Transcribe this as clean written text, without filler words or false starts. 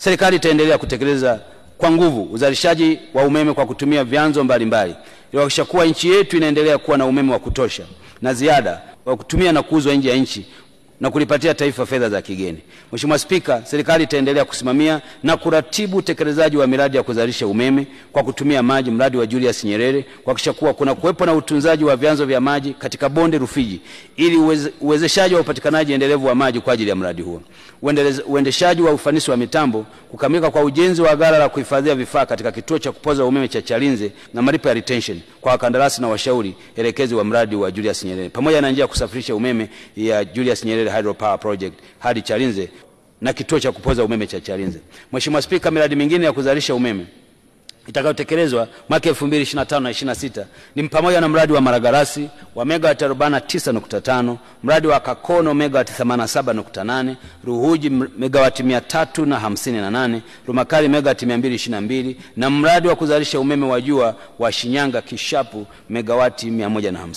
Serikali itaendelea kutekeleza kwa nguvu uzalishaji wa umeme kwa kutumia vyanzo mbalimbali ili kuhakikisha kuwa nchi yetu inaendelea kuwa na umeme wa kutosha na ziada wa kutumia na kuuzwa nje ya nchi na kulipatia taifa fedha za kigeni. Mheshimiwa Spika, serikali itaendelea kusimamia na kuratibu utekelezaji wa miradi ya kuzalisha umeme kwa kutumia maji, mradi wa Julius Nyerere, kuhakikisha kuwa kuna kuwepo na utunzaji wa vyanzo vya maji katika bonde Rufiji ili uwezeshaji wa upatikanaji endelevu wa maji kwa ajili ya mradi huo. Uendeshaji wa ufanisi wa mitambo, kukamilika kwa ujenzi wa ghala la kuhifadhia vifaa katika kituo cha kupoza umeme cha Chalinze na malipo ya retention kwa wakandarasi na washauri elekezi wa mradi wa Julius Nyerere, pamoja na njia ya kusafirisha umeme ya Julius Nyerere Hydropower Project hadi Chalinze na kituo cha kupoza umeme cha Chalinze. Mheshimiwa Spika, miradi mingine ya kuzalisha umeme itakayotekelezwa mwaka 2025 na 26 ni pamoja na mradi wa Maragarasi wa megawati 49.5, mradi wa Kakono megawati 87.8, Ruhuji megawati 358, Rumakali megawati 222 na mradi wa kuzalisha umeme wa jua wa Shinyanga Kishapu megawati 150.